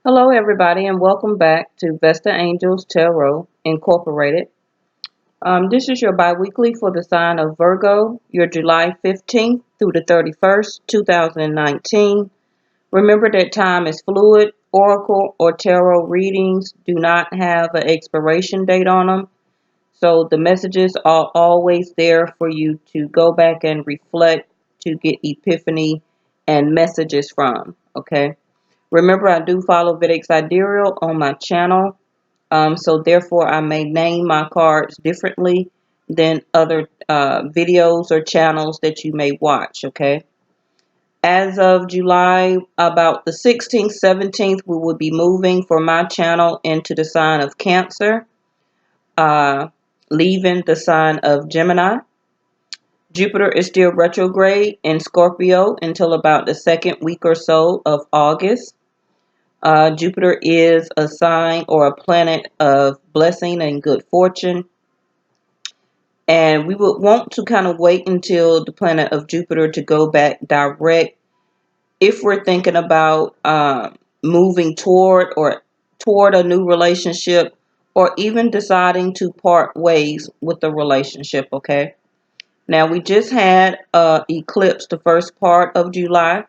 Hello, everybody, and welcome back to Vestaangelstarot Tarot Incorporated. This is your biweekly for the sign of Virgo, your July 15th through the 31st, 2019. Remember that time is fluid. Oracle or tarot readings do not have an expiration date on them, so the messages are always there for you to go back and reflect to get epiphany and messages from, okay? Remember, I do follow Vedic Sidereal on my channel, so therefore I may name my cards differently than other videos or channels that you may watch, okay? As of July, about the 16th, 17th, we will be moving for my channel into the sign of Cancer, leaving the sign of Gemini. Jupiter is still retrograde in Scorpio until about the second week or so of August. Jupiter is a sign or a planet of blessing and good fortune. And we would want to kind of wait until the planet of Jupiter to go back direct if we're thinking about moving toward a new relationship, or even deciding to part ways with the relationship, okay? Now, we just had eclipse the first part of July,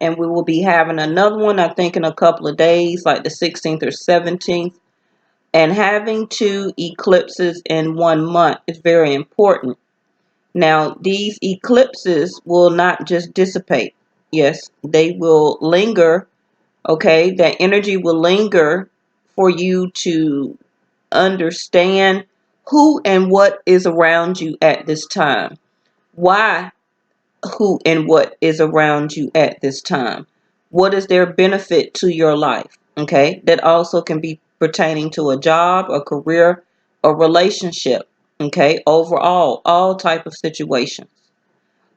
and we will be having another one, I think, in a couple of days, like the 16th or 17th. And having two eclipses in 1 month is very important. Now, these eclipses will not just dissipate. Yes, they will linger, okay? That energy will linger for you to understand who and what is around you at this time. Why who and what is around you at this time. What is their benefit to your life? Okay, that also can be pertaining to a job, a career, a relationship. Okay, overall, all type of situations.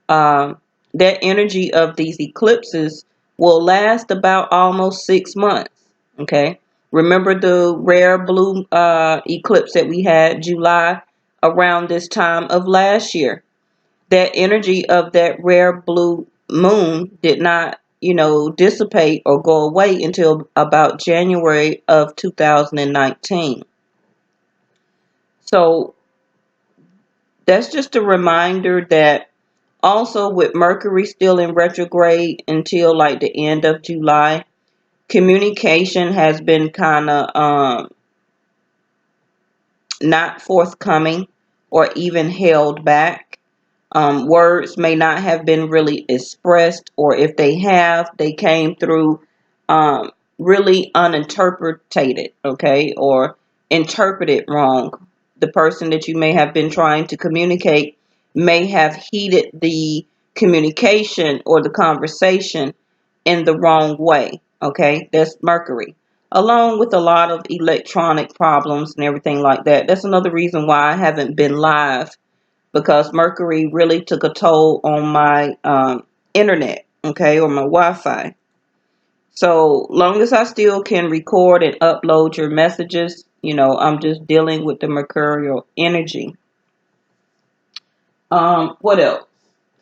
Um, that energy of these eclipses will last about almost 6 months. Okay, remember the rare blue eclipse that we had July around this time of last year. That energy of that rare blue moon did not, dissipate or go away until about January of 2019. So that's just a reminder that also with Mercury still in retrograde until like the end of July, communication has been kind of not forthcoming or even held back. Words may not have been really expressed, or if they have, they came through really uninterpreted, okay, or interpreted wrong. The person that you may have been trying to communicate may have heeded the communication or the conversation in the wrong way, okay? That's Mercury. Along with a lot of electronic problems and everything like that. That's another reason why I haven't been live, because Mercury really took a toll on my internet, okay, or my Wi-Fi. So long as I still can record and upload your messages, I'm just dealing with the mercurial energy. What else?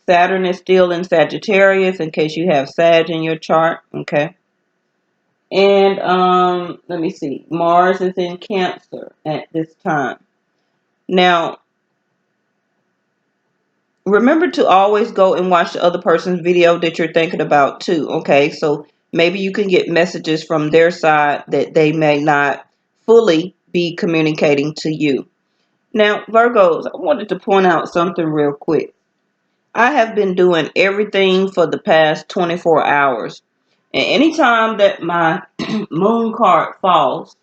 Saturn is still in Sagittarius, in case you have Sag in your chart, okay. And let me see. Mars is in Cancer at this time. Now, remember to always go and watch the other person's video that you're thinking about too, okay? So maybe you can get messages from their side that they may not fully be communicating to you. Now, Virgos, I wanted to point out something real quick. I have been doing everything for the past 24 hours. And anytime that my moon card falls,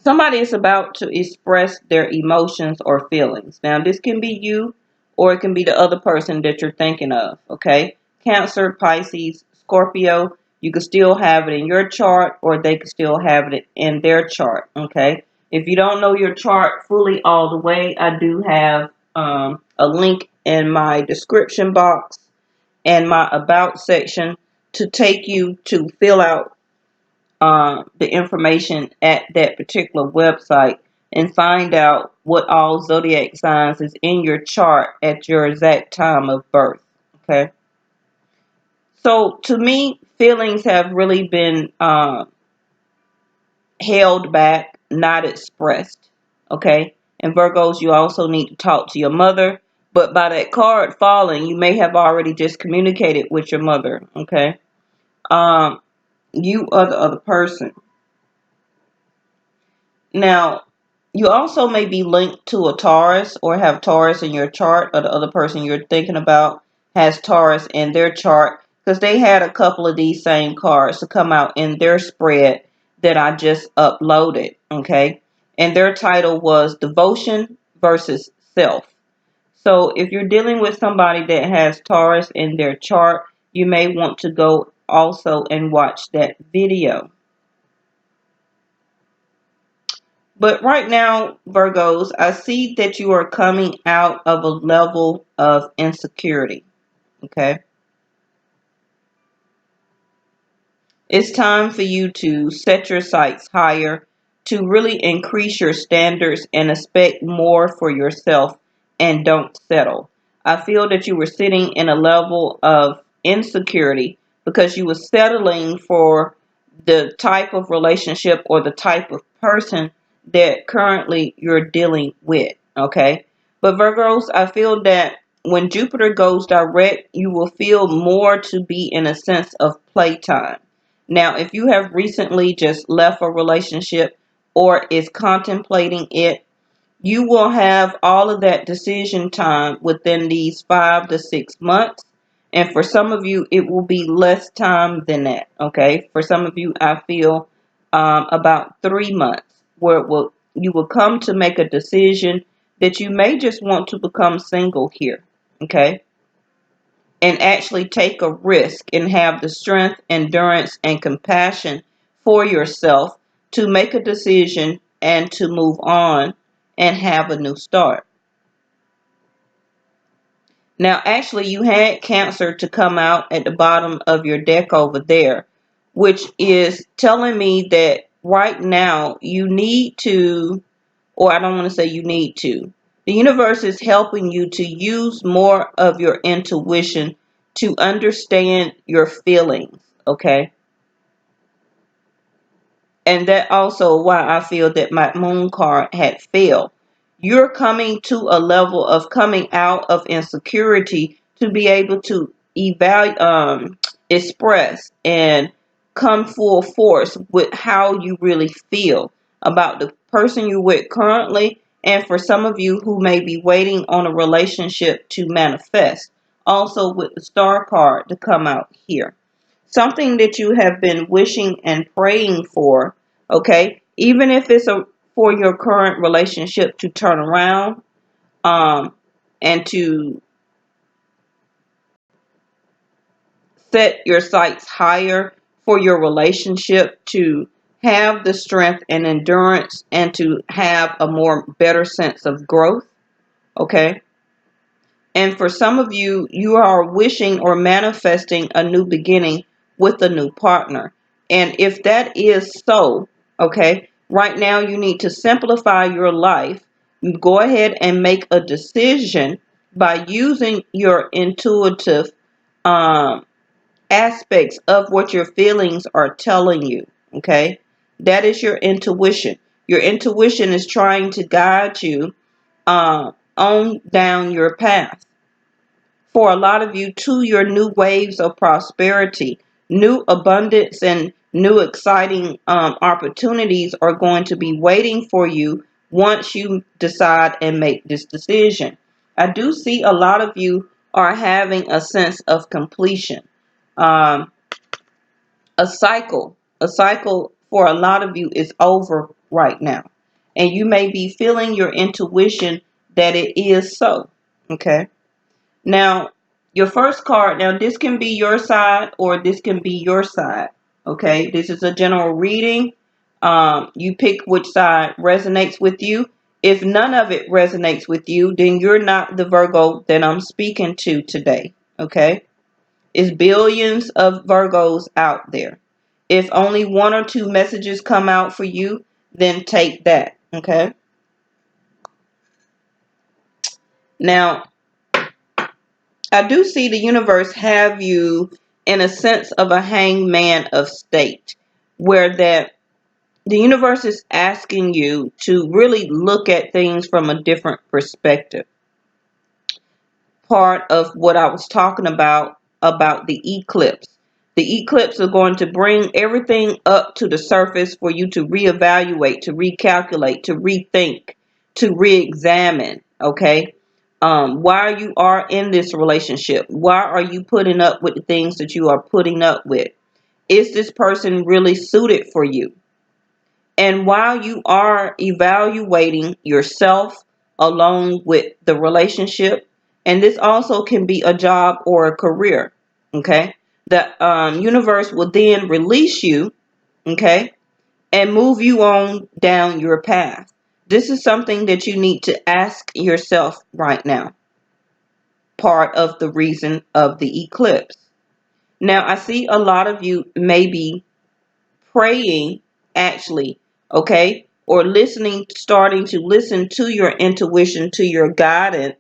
somebody is about to express their emotions or feelings. Now, this can be you, or it can be the other person that you're thinking of, okay? Cancer, Pisces, Scorpio, you could still have it in your chart, or they could still have it in their chart, okay? If you don't know your chart fully all the way, I do have a link in my description box and my about section to take you to fill out the information at that particular website and find out what all zodiac signs is in your chart at your exact time of birth. Okay. So to me, feelings have really been held back, not expressed. Okay? And Virgos, you also need to talk to your mother. But by that card falling, you may have already just communicated with your mother. Okay? Um, you are the other person. Now, you also may be linked to a Taurus or have Taurus in your chart, or the other person you're thinking about has Taurus in their chart, because they had a couple of these same cards to come out in their spread that I just uploaded. Okay? And their title was Devotion versus Self. So if you're dealing with somebody that has Taurus in their chart, you may want to go also and watch that video. But right now, Virgos, I see that you are coming out of a level of insecurity. Okay? It's time for you to set your sights higher, to really increase your standards and expect more for yourself, and don't settle. I feel that you were sitting in a level of insecurity because you were settling for the type of relationship or the type of person that currently you're dealing with. Okay? But Virgos, I feel that when Jupiter goes direct, you will feel more to be in a sense of playtime. Now, if you have recently just left a relationship or is contemplating it, you will have all of that decision time within these 5 to 6 months. And for some of you, it will be less time than that. Okay. For some of you, I feel about 3 months where you will come to make a decision that you may just want to become single here. Okay, and actually take a risk and have the strength, endurance, and compassion for yourself to make a decision and to move on and have a new start. Now, actually, you had Cancer to come out at the bottom of your deck over there, which is telling me that right now you need to, or I don't want to say you need to. The universe is helping you to use more of your intuition to understand your feelings, okay? And that also why I feel that my moon card had failed. You're coming to a level of coming out of insecurity to be able to express and come full force with how you really feel about the person you're with currently, and for some of you who may be waiting on a relationship to manifest, also with the star card to come out here, something that you have been wishing and praying for, okay? Even if it's for your current relationship to turn around, and to set your sights higher for your relationship to have the strength and endurance and to have a more better sense of growth, okay? And for some of you, you are wishing or manifesting a new beginning with a new partner. And if that is so, okay, right now you need to simplify your life. Go ahead and make a decision by using your intuitive um, aspects of what your feelings are telling you. Okay, that is your intuition. Your intuition is trying to guide you on down your path, for a lot of you, to your new waves of prosperity. New abundance and new exciting opportunities are going to be waiting for you once you decide and make this decision. I do see a lot of you are having a sense of completion. Um, a cycle for a lot of you is over right now. And you may be feeling your intuition that it is so. Okay. Now, your first card, now this can be your side or this can be your side. Okay, this is a general reading. You pick which side resonates with you. If none of it resonates with you, then you're not the Virgo that I'm speaking to today. Okay, it's billions of Virgos out there. If only one or two messages come out for you, then take that. Okay, now I do see the universe have you in a sense of a hangman of state, where that the universe is asking you to really look at things from a different perspective. Part of what I was talking about the eclipse. The eclipse are going to bring everything up to the surface for you to reevaluate, to recalculate, to rethink, to re-examine. Okay, why you are in this relationship? Why are you putting up with the things that you are putting up with? Is this person really suited for you? And while you are evaluating yourself along with the relationship, and this also can be a job or a career, okay, the universe will then release you, okay, and move you on down your path. This is something that you need to ask yourself right now, part of the reason of the eclipse. Now, I see a lot of you maybe praying, actually, okay, or listening, starting to listen to your intuition, to your guidance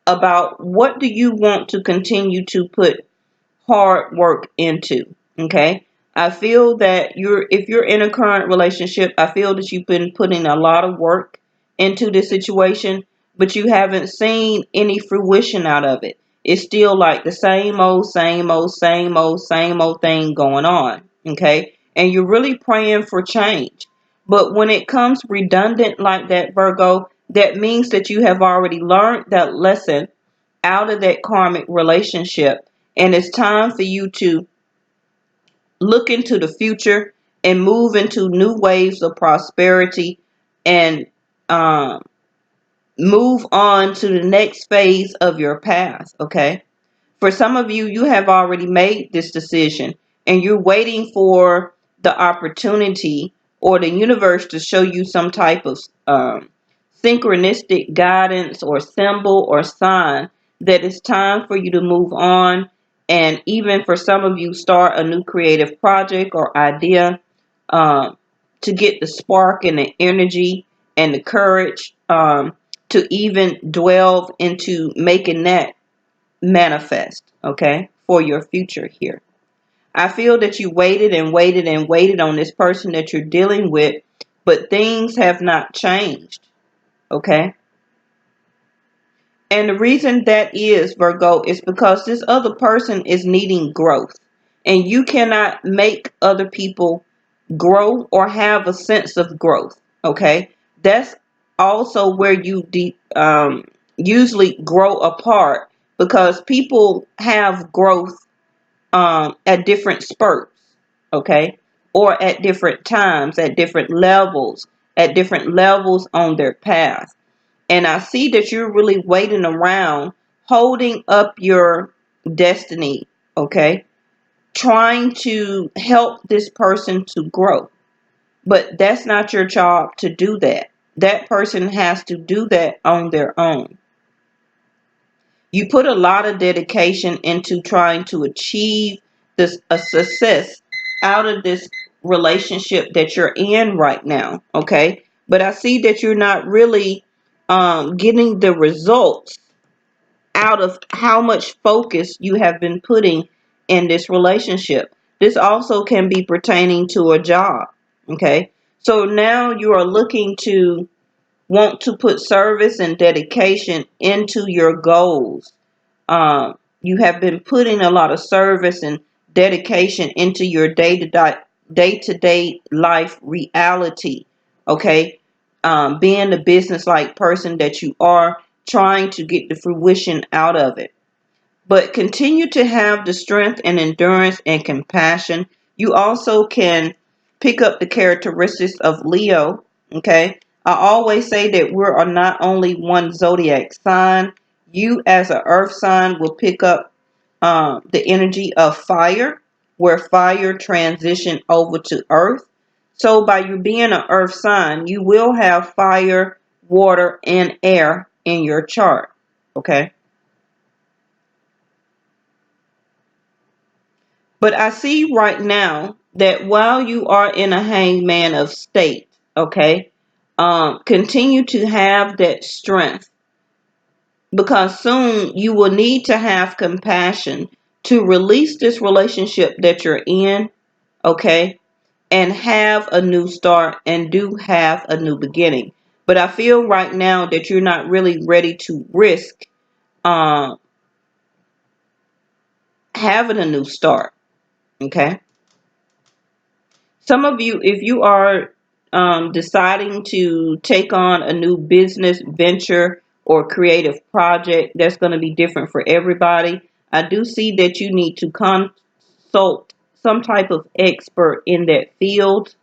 about what do you want to continue to put hard work into. Okay, I feel that if you're in a current relationship, I feel that you've been putting a lot of work into this situation, but you haven't seen any fruition out of it. It's still like the same old, same old, same old, same old thing going on. Okay, and you're really praying for change. But when it comes redundant like that, Virgo, that means that you have already learned that lesson out of that karmic relationship. And it's time for you to look into the future and move into new waves of prosperity and um, move on to the next phase of your path. Okay. For some of you, you have already made this decision and you're waiting for the opportunity or the universe to show you some type of synchronistic guidance or symbol or sign that it's time for you to move on. And even for some of you, start a new creative project or idea um, to get the spark and the energy and the courage to even delve into making that manifest, okay, for your future here. I feel that you waited and waited and waited on this person that you're dealing with, but things have not changed, okay? And the reason that is, Virgo, is because this other person is needing growth. And you cannot make other people grow or have a sense of growth, okay? That's also where you usually grow apart because people have growth at different spurts, okay? Or at different times, at different levels on their path. And I see that you're really waiting around, holding up your destiny, okay? Trying to help this person to grow. But that's not your job to do that. That person has to do that on their own. You put a lot of dedication into trying to achieve a success out of this relationship that you're in right now, okay? But I see that you're not really getting the results out of how much focus you have been putting in this relationship. This also can be pertaining to a job, okay? So now you are looking to want to put service and dedication into your goals. You have been putting a lot of service and dedication into your day-to-day life reality. Okay, being the business-like person that you are, trying to get the fruition out of it. But continue to have the strength and endurance and compassion. You also can pick up the characteristics of Leo. Okay. I always say that we are not only one zodiac sign. You as an earth sign will pick up the energy of fire, where fire transition over to earth. So by you being an earth sign, you will have fire, water, and air in your chart. Okay. But I see right now that while you are in a hangman of state, okay, continue to have that strength because soon you will need to have compassion to release this relationship that you're in, okay, and have a new start and do have a new beginning. But I feel right now that you're not really ready to risk um, having a new start, okay? Some of you, if you are deciding to take on a new business venture or creative project, that's going to be different for everybody. I do see that you need to consult some type of expert in that field,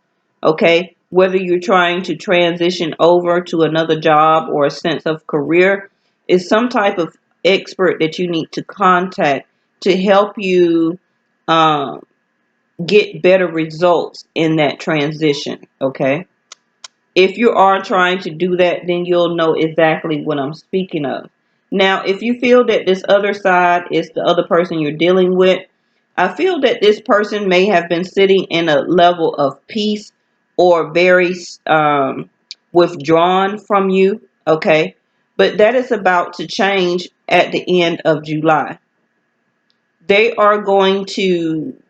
okay? Whether you're trying to transition over to another job or a sense of career, is some type of expert that you need to contact to help you um, get better results in that transition, okay? If you are trying to do that, then you'll know exactly what I'm speaking of. Now, if you feel that this other side is the other person you're dealing with, I feel that this person may have been sitting in a level of peace or very withdrawn from you, okay? But that is about to change at the end of July. They are going to,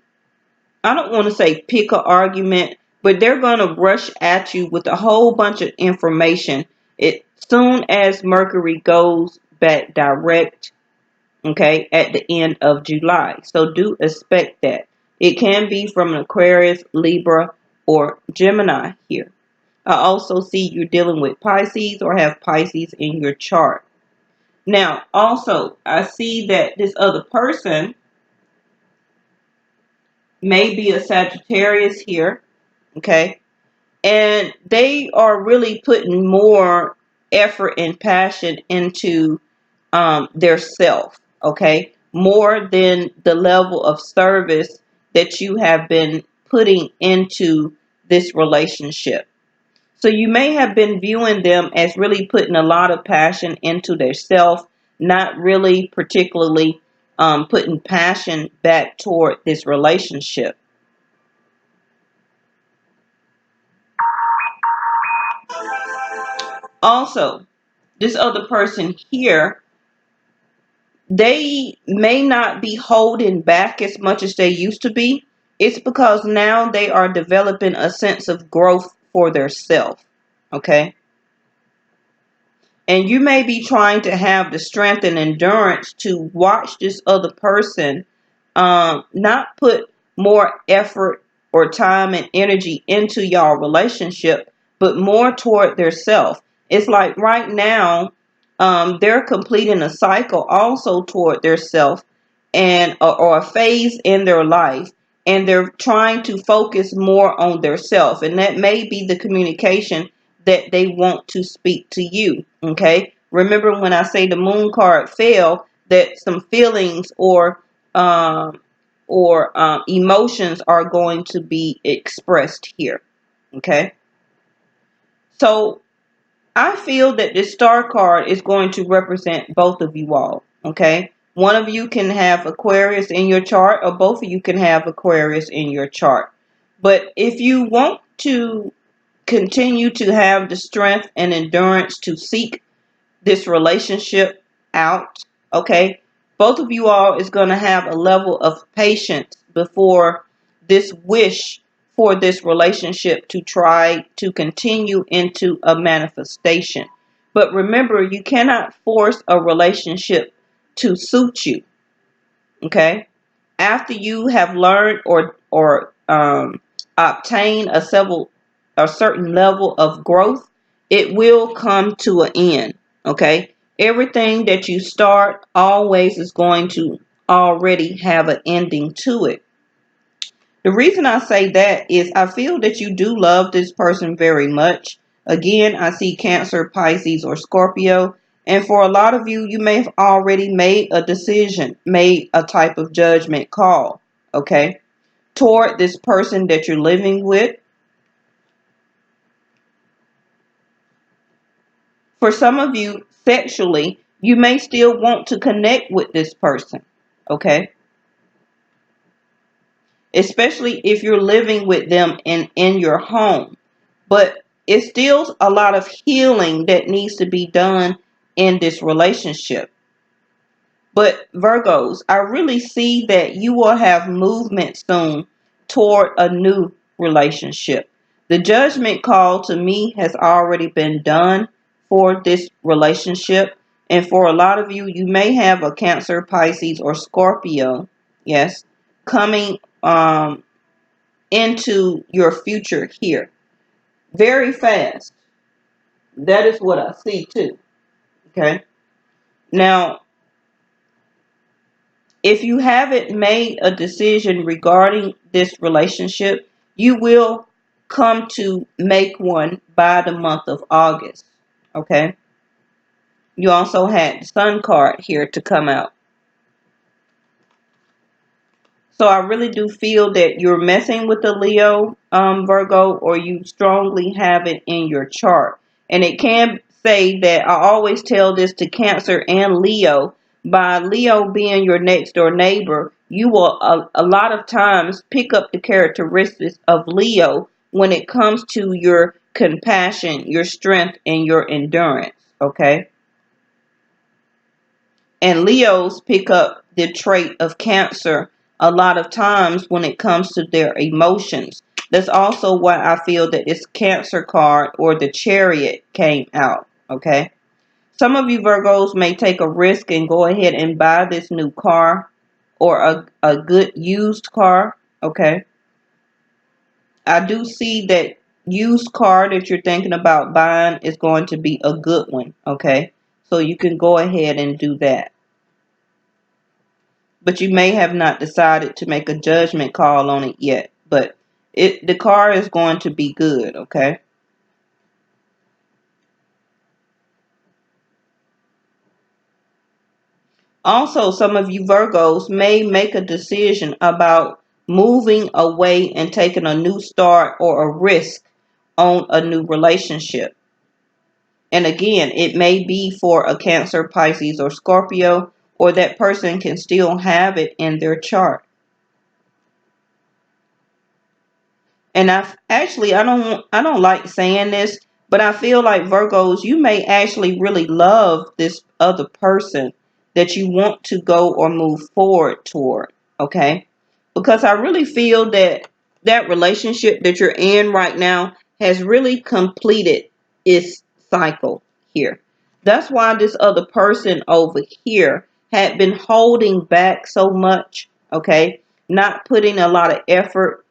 I don't want to say pick an argument, but they're going to rush at you with a whole bunch of information. It soon as Mercury goes back direct, okay, at the end of July. So do expect that. It can be from an Aquarius, Libra, or Gemini here. I also see you're dealing with Pisces or have Pisces in your chart. Now, also, I see that this other person may be a Sagittarius here, okay? And they are really putting more effort and passion into their self, okay? More than the level of service that you have been putting into this relationship. So you may have been viewing them as really putting a lot of passion into their self, not really particularly putting passion back toward this relationship. Also, this other person here, they may not be holding back as much as they used to be. It's because now they are developing a sense of growth for their self. Okay. And you may be trying to have the strength and endurance to watch this other person not put more effort or time and energy into y'all relationship, but more toward their self. It's like right now, they're completing a cycle also toward their self and or a phase in their life, and they're trying to focus more on their self, and that may be the communication that they want to speak to you. Okay, remember when I say the moon card fell, that some feelings um, or emotions are going to be expressed here. Okay, so I feel that this star card is going to represent both of you all. Okay, one of you can have Aquarius in your chart, or both of you can have Aquarius in your chart. But if you want to continue to have the strength and endurance to seek this relationship out, okay, both of you all is going to have a level of patience before this wish for this relationship to try to continue into a manifestation. But remember, you cannot force a relationship to suit you, okay? After you have learned or obtain a certain level of growth, it will come to an end. Okay, everything that you start always is going to already have an ending to it. The reason I say that is I feel that you do love this person very much. Again, I see Cancer, Pisces, or Scorpio. And for a lot of you, you may have already made a decision, made a type of judgment call, okay, toward this person that you're living with. For some of you, sexually, you may still want to connect with this person, okay? Especially if you're living with them in your home. But it's still a lot of healing that needs to be done in this relationship. But Virgos, I really see that you will have movement soon toward a new relationship. The judgment call to me has already been done for this relationship. And for a lot of you, you may have a Cancer, Pisces, or Scorpio, yes, coming into your future here very fast. That is what I see too. Okay. Now, if you haven't made a decision regarding this relationship, you will come to make one by the month of August. Okay. You also had the Sun card here to come out. So I really do feel that you're messing with the Leo, Virgo, or you strongly have it in your chart. And it can say that I always tell this to Cancer and Leo. By Leo being your next door neighbor, you will a lot of times pick up the characteristics of Leo when it comes to your compassion, your strength, and your endurance. Okay. And Leos pick up the trait of Cancer a lot of times when it comes to their emotions. That's also why I feel that this Cancer card or the Chariot came out. Okay. Some of you Virgos may take a risk and go ahead and buy this new car or a good used car. Okay. I do see that used car that you're thinking about buying is going to be a good one. Okay. So you can go ahead and do that. But you may have not decided to make a judgment call on it yet. But the car is going to be good, okay? Also, some of you Virgos may make a decision about moving away and taking a new start or a risk on a new relationship. And again, it may be for a Cancer, Pisces, or Scorpio, or that person can still have it in their chart. And I don't like saying this, but I feel like Virgos, you may actually really love this other person that you want to go or move forward toward, okay? Because I really feel that that relationship that you're in right now has really completed its cycle here. That's why this other person over here had been holding back so much, okay? Not putting a lot of effort,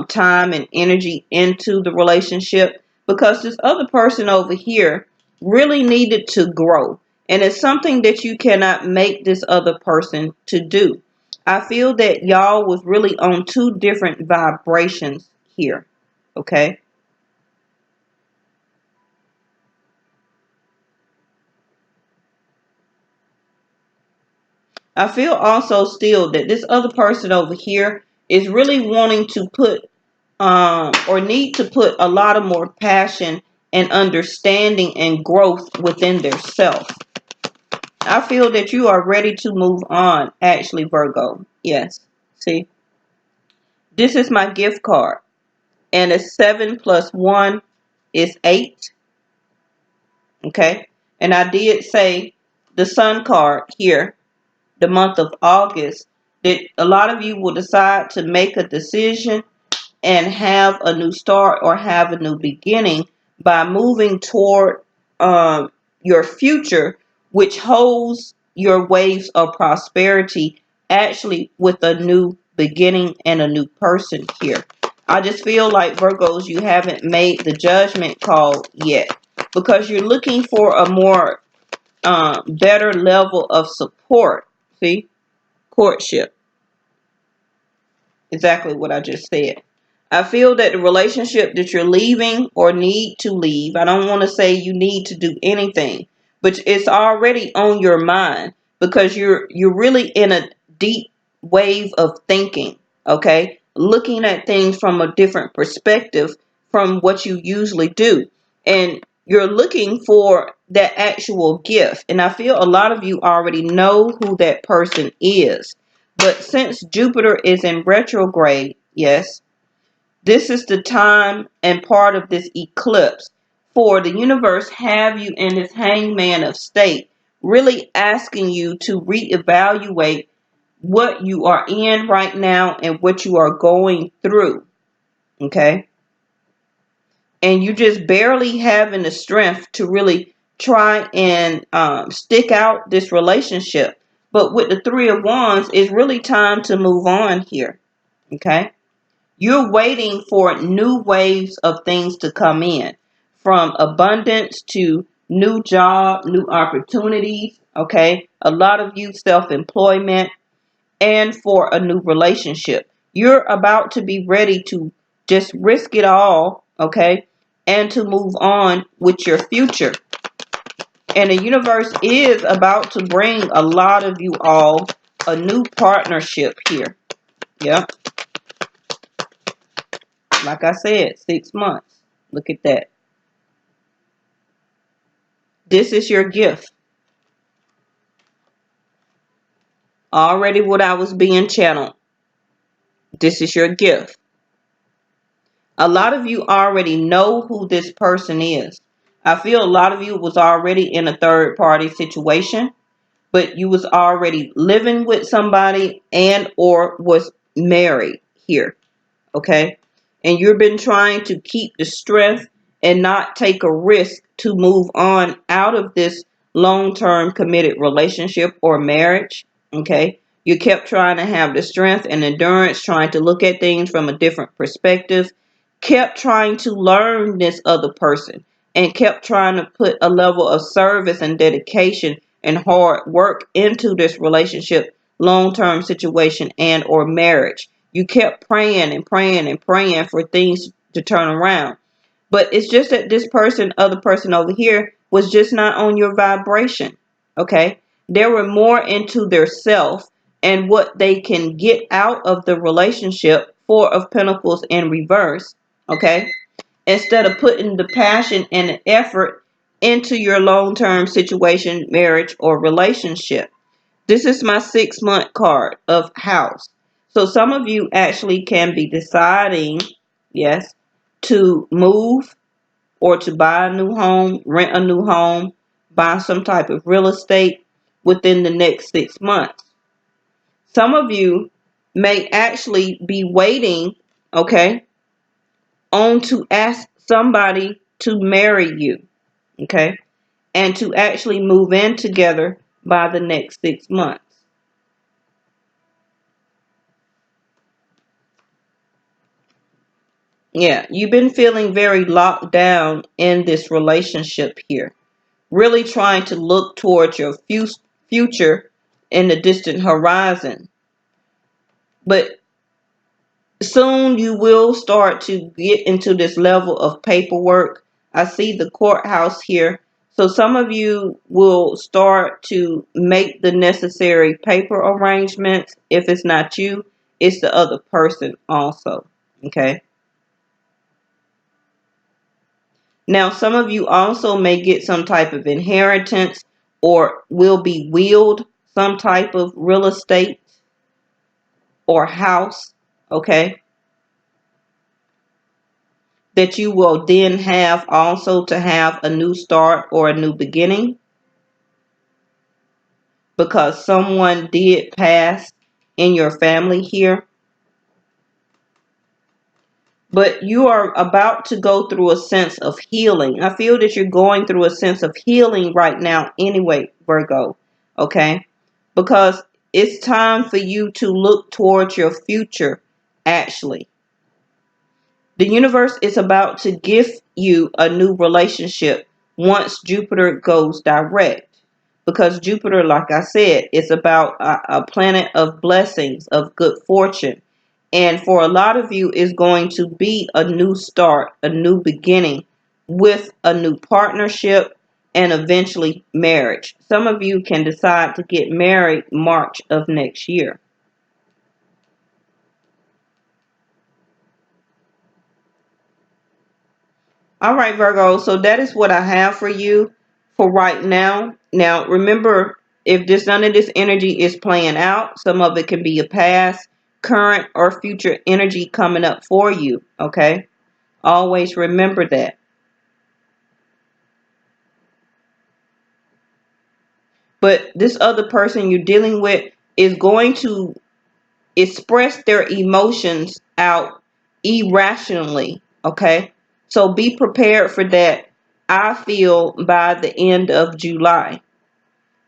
time, and energy into the relationship because this other person over here really needed to grow. And it's something that you cannot make this other person to do. I feel that y'all was really on two different vibrations here. Okay. I feel also still that this other person over here is really wanting to put or need to put a lot of more passion and understanding and growth within their self. I feel that you are ready to move on, actually, Virgo. Yes. See, this is my gift card. And a 7 plus 1 is 8. Okay. And I did say the Sun card here, the month of August, that a lot of you will decide to make a decision and have a new start or have a new beginning by moving toward your future, which holds your waves of prosperity actually with a new beginning and a new person here. I just feel like Virgos, you haven't made the judgment call yet because you're looking for a more better level of support. See, courtship. Exactly what I just said. I feel that the relationship that you're leaving or need to leave, I don't want to say you need to do anything, but it's already on your mind because you're really in a deep wave of thinking, okay? Looking at things from a different perspective from what you usually do. And you're looking for that actual gift. And I feel a lot of you already know who that person is. But since Jupiter is in retrograde, yes, this is the time and part of this eclipse for the universe have you in this hangman of state really asking you to reevaluate what you are in right now and what you are going through. Okay? And you just barely having the strength to really try and stick out this relationship. But with the Three of Wands, it's really time to move on here. Okay? You're waiting for new waves of things to come in, from abundance to new job, new opportunities. Okay? A lot of you self-employment, and for a new relationship. You're about to be ready to just risk it all, okay, and to move on with your future. And the universe is about to bring a lot of you all a new partnership here. Yeah. Like I said, 6 months. Look at that. This is your gift. Already what I was being channeled. This is your gift. A lot of you already know who this person is. I feel a lot of you was already in a third party situation, but you was already living with somebody and or was married here. Okay? And you've been trying to keep the strength and not take a risk to move on out of this long-term committed relationship or marriage. Okay? You kept trying to have the strength and endurance, trying to look at things from a different perspective, kept trying to learn this other person, and kept trying to put a level of service and dedication and hard work into this relationship, long-term situation, and or marriage. You kept praying and praying and praying for things to turn around. But it's just that this person, other person over here, was just not on your vibration. Okay? They were more into their self and what they can get out of the relationship. Four of Pentacles in reverse. Okay? Instead of putting the passion and the effort into your long-term situation, marriage, or relationship. This is my 6-month card of house. So some of you actually can be deciding, yes, to move or to buy a new home, rent a new home, buy some type of real estate within the next 6 months. Some of you may actually be waiting, okay, on to ask somebody to marry you, okay, and to actually move in together by the next 6 months. Yeah, you've been feeling very locked down in this relationship here. Really trying to look towards your future in the distant horizon. But soon you will start to get into this level of paperwork. I see the courthouse here. So some of you will start to make the necessary paper arrangements. If it's not you, it's the other person also. Okay. Now, some of you also may get some type of inheritance or will be willed some type of real estate or house, okay, that you will then have also to have a new start or a new beginning because someone did pass in your family here. But you are about to go through a sense of healing. I feel that you're going through a sense of healing right now anyway, Virgo. Okay? Because it's time for you to look towards your future, actually. The universe is about to give you a new relationship once Jupiter goes direct. Because Jupiter, like I said, is about a planet of blessings, of good fortune. And for a lot of you, is going to be a new start, a new beginning with a new partnership and eventually marriage. Some of you can decide to get married March of next year. All right, Virgo. So that is what I have for you for right now. Now, remember, if this none of this energy is playing out, some of it can be a past, current, or future energy coming up for you. Okay. Always remember that. but this other person you're dealing with is going to express their emotions out irrationally. Okay, so be prepared for that. I feel by the end of July,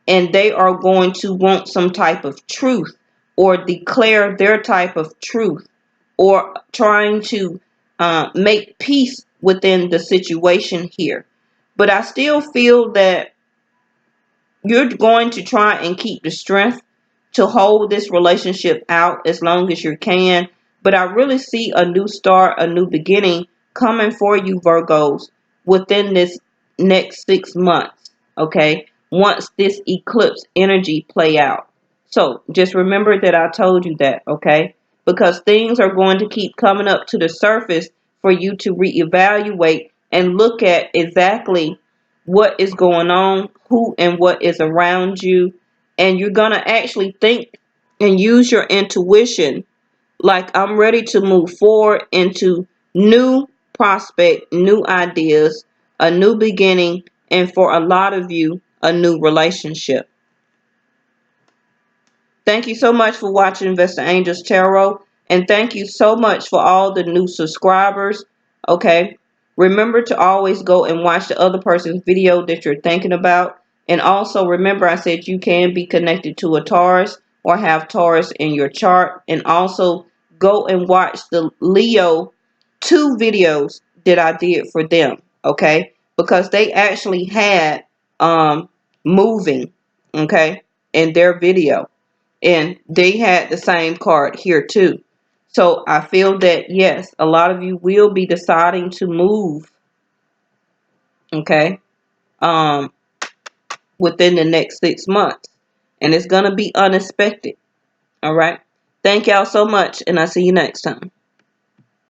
and they are going to want some type of truth or declare their type of truth or trying to make peace within the situation here. But I still feel that you're going to try and keep the strength to hold this relationship out as long as you can. But I really see a new start, a new beginning coming for you, Virgos, within this next 6 months. Okay, once this eclipse energy play out. So just remember that I told you that. Okay, because things are going to keep coming up to the surface for you to reevaluate and look at exactly what is going on, who and what is around you, and you're going to actually think and use your intuition like I'm ready to move forward into new prospect, new ideas, a new beginning, and for a lot of you, a new relationship. Thank you so much for watching Vestaangels Tarot. And thank you so much for all the new subscribers. Okay. Remember to always go and watch the other person's video that you're thinking about. And also remember I said you can be connected to a Taurus or have Taurus in your chart. And also go and watch the Leo 2 videos that I did for them. Okay. Because they actually had moving. Okay. In their video. And they had the same card here too. So I feel that, yes, a lot of you will be deciding to move, okay, um, within the next 6 months. And it's going to be unexpected. All right. Thank y'all so much. And I'll see you next time.